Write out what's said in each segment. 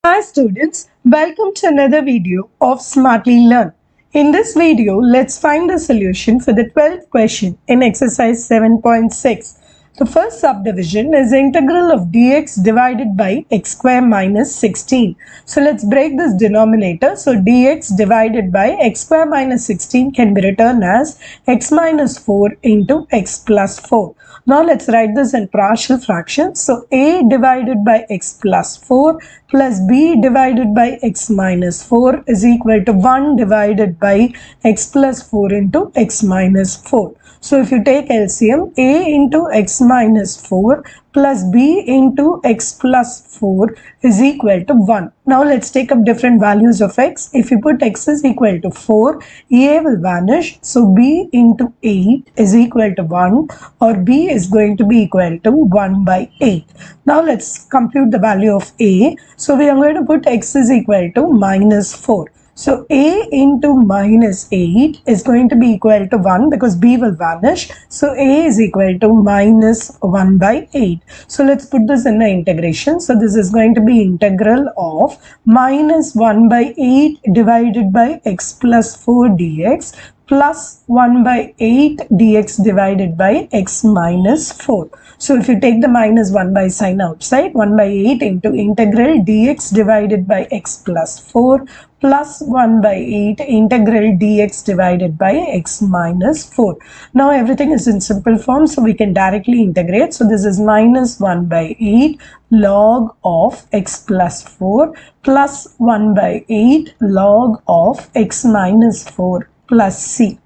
Hi students, welcome to another video of Smartly Learn. In this video, let's find the solution for the 12th question in exercise 7.6. The first subdivision is integral of dx divided by x square minus 16. So let's break this denominator. So dx divided by x square minus 16 can be written as x minus 4 into x plus 4. Now let's write this in partial fractions. So a divided by x plus 4 plus b divided by x minus 4 is equal to 1 divided by x plus 4 into x minus 4. So if you take LCM, a into x minus 4 plus b into x plus 4 is equal to 1. Now let's take up different values of x. If you put x is equal to 4, a will vanish. So b into 8 is equal to 1, or b is going to be equal to 1 by 8. Now let's compute the value of a. So we are going to put x is equal to minus 4. So a into minus 8 is going to be equal to 1 because b will vanish. So a is equal to minus 1 by 8. So let's put this in the integration. So this is going to be integral of minus 1 by 8 divided by x plus 4 dx plus 1 by 8 dx divided by x minus 4. So if you take the minus 1 by sign outside, 1 by 8 into integral dx divided by x plus 4 plus 1 by 8 integral dx divided by x minus 4. Now everything is in simple form, so we can directly integrate. So this is minus 1 by 8 log of x plus 4 plus 1 by 8 log of x minus 4 plus c.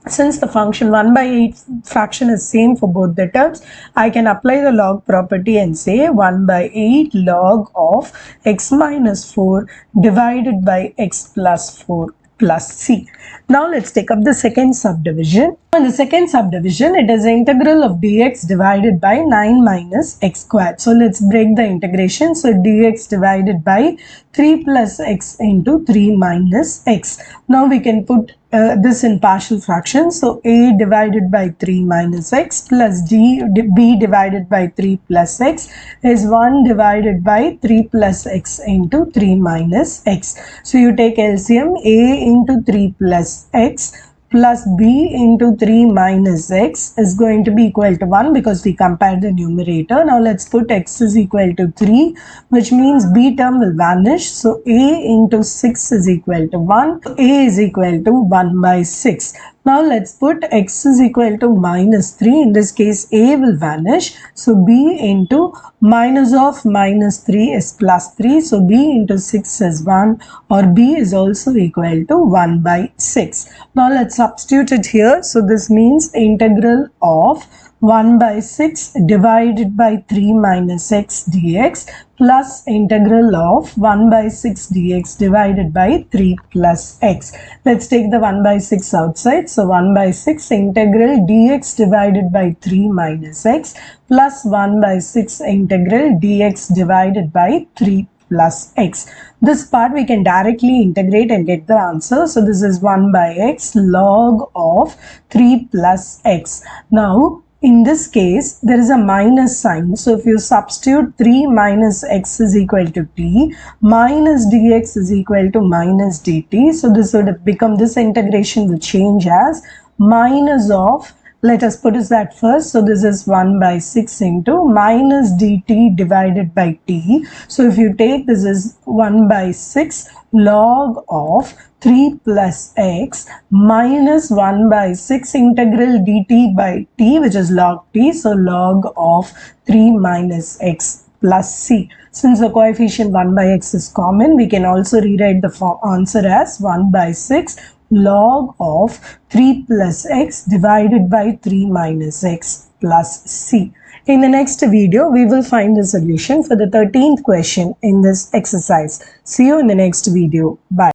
Since the function 1 by 8 fraction is same for both the terms, I can apply the log property and say 1 by 8 log of x minus 4 divided by x plus 4 plus c. Now let's take up the second subdivision. In the second subdivision, it is integral of dx divided by 9 minus x squared. So let's break the integration. So dx divided by 3 plus x into 3 minus x. Now we can put this in partial fractions. So a divided by 3 minus x plus b divided by 3 plus x is 1 divided by 3 plus x into 3 minus x. So you take LCM, a into 3 plus x plus b into 3 minus x is going to be equal to 1 because we compared the numerator. Now let's put x is equal to 3, which means b term will vanish. So a into 6 is equal to 1. A is equal to 1 by 6. Now let's put x is equal to minus 3. In this case, a will vanish. So b into minus of minus 3 is plus 3. So b into 6 is 1, or b is also equal to 1 by 6. Now let's substitute it here. So this means integral of 1 by 6 divided by 3 minus x dx plus integral of 1 by 6 dx divided by 3 plus x. Let's take the 1 by 6 outside. So 1 by 6 integral dx divided by 3 minus x plus 1 by 6 integral dx divided by 3 plus x. This part we can directly integrate and get the answer. So this is 1 by x log of 3 plus x. Now in this case, there is a minus sign. So if you substitute 3 minus x is equal to t, minus dx is equal to minus dt. So this would become, this integration will change as minus of, let us put that first. So this is 1 by 6 into minus dt divided by t. So if you take, this is 1 by 6 log of 3 plus x minus 1 by 6 integral dt by t, which is log t. So log of 3 minus x plus c. Since the coefficient 1 by x is common, we can also rewrite the answer as 1 by 6 log of 3 plus x divided by 3 minus x plus c. In the next video, we will find the solution for the 13th question in this exercise. See you in the next video. Bye.